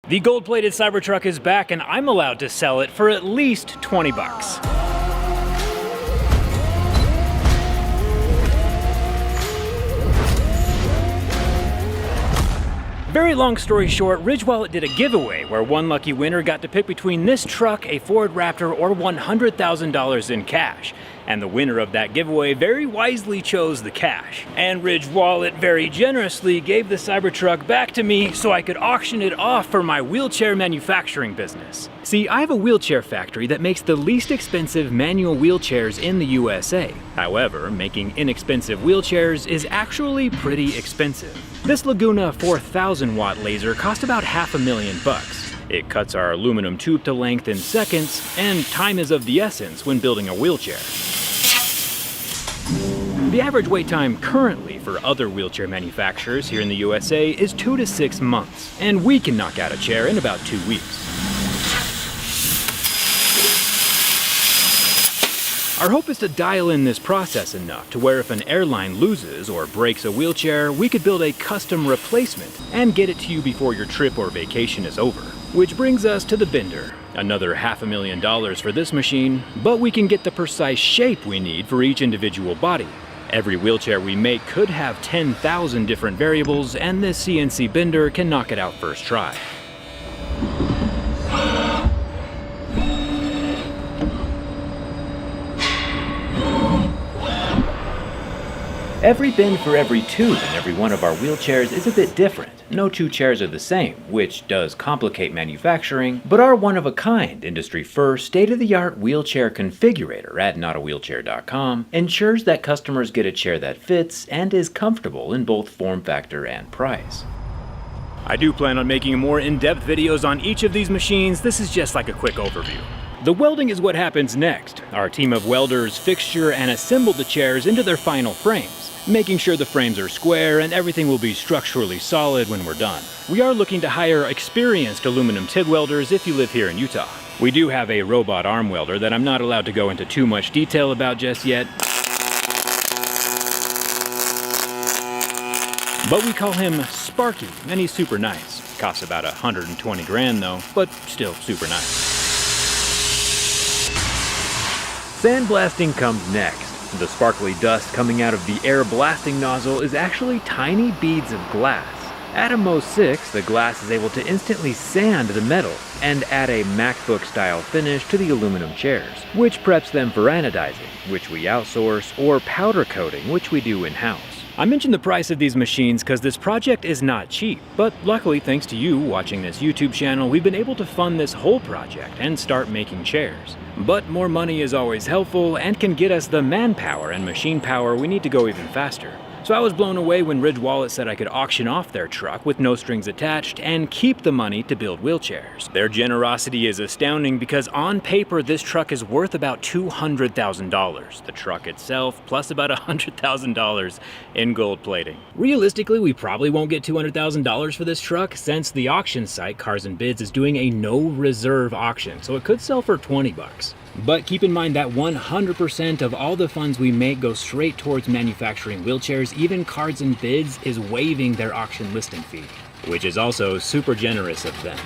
The gold-plated Cybertruck is back and I'm allowed to sell it for at least 20 bucks. Very long story short, RigWallet did a giveaway where one lucky winner got to pick between this truck, a Ford Raptor, or $100,000 in cash. And the winner of that giveaway very wisely chose the cash. And RigWallet very generously gave the Cybertruck back to me so I could auction it off for my wheelchair manufacturing business. See, I have a wheelchair factory that makes the least expensive manual wheelchairs in the USA. However, making inexpensive wheelchairs is actually pretty expensive. This Laguna 4000 watt laser cost about $500,000. It cuts our aluminum tube to length in seconds, and time is of the essence when building a wheelchair. The average wait time currently for other wheelchair manufacturers here in the USA is 2 to 6 months, and we can knock out a chair in about 2 weeks. Our hope is to dial in this process enough to where if an airline loses or breaks a wheelchair, we could build a custom replacement and get it to you before your trip or vacation is over. Which brings us to the Bender. Another $500,000 for this machine, but we can get the precise shape we need for each individual body. Every wheelchair we make could have 10,000 different variables, and this CNC Bender can knock it out first try. Every bend for every tube in every one of our wheelchairs is a bit different. No two chairs are the same, which does complicate manufacturing, but our one-of-a-kind, industry-first, state-of-the-art wheelchair configurator at notawheelchair.com ensures that customers get a chair that fits and is comfortable in both form factor and price. I do plan on making more in-depth videos on each of these machines. This is just like a quick overview. The welding is what happens next. Our team of welders fixture and assemble the chairs into their final frames, making sure the frames are square and everything will be structurally solid when we're done. We are looking to hire experienced aluminum TIG welders if you live here in Utah. We do have a robot arm welder that I'm not allowed to go into too much detail about just yet, but we call him Sparky, and he's super nice. Costs about 120 grand though, but still super nice. Sandblasting comes next. The sparkly dust coming out of the air blasting nozzle is actually tiny beads of glass. At a Mo 6, the glass is able to instantly sand the metal and add a MacBook-style finish to the aluminum chairs, which preps them for anodizing, which we outsource, or powder coating, which we do in-house. I mentioned the price of these machines because this project is not cheap, but luckily thanks to you watching this YouTube channel, we've been able to fund this whole project and start making chairs. But more money is always helpful and can get us the manpower and machine power we need to go even faster. So I was blown away when RigWallet said I could auction off their truck with no strings attached and keep the money to build wheelchairs. Their generosity is astounding because on paper this truck is worth about $200,000. The truck itself plus about $100,000 in gold plating. Realistically, we probably won't get $200,000 for this truck since the auction site Cars and Bids is doing a no reserve auction, so it could sell for 20 bucks. But keep in mind that 100% of all the funds we make go straight towards manufacturing wheelchairs. Even Cars and Bids is waiving their auction listing fee, which is also super generous of them.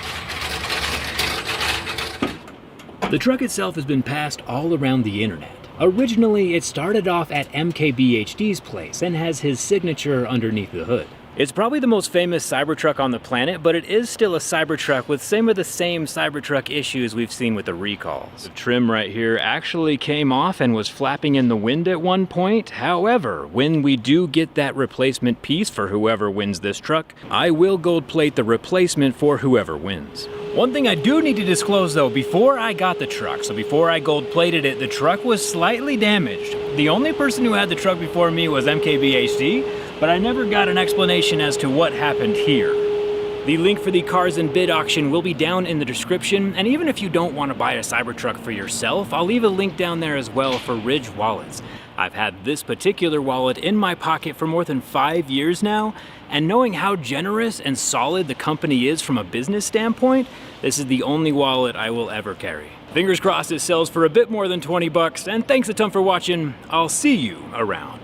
The truck itself has been passed all around the internet. Originally, it started off at MKBHD's place and has his signature underneath the hood. It's probably the most famous Cybertruck on the planet, but it is still a Cybertruck with some of the same Cybertruck issues we've seen with the recalls. The trim right here actually came off and was flapping in the wind at one point. However, when we do get that replacement piece for whoever wins this truck, I will gold plate the replacement for whoever wins. One thing I do need to disclose though, before I got the truck, so before I gold plated it, the truck was slightly damaged. The only person who had the truck before me was MKBHD, but I never got an explanation as to what happened here. The link for the Cars and Bid auction will be down in the description, and even if you don't want to buy a Cybertruck for yourself, I'll leave a link down there as well for RigWallets. I've had this particular wallet in my pocket for more than 5 years now, and knowing how generous and solid the company is from a business standpoint, this is the only wallet I will ever carry. Fingers crossed it sells for a bit more than 20 bucks, and thanks a ton for watching. I'll see you around.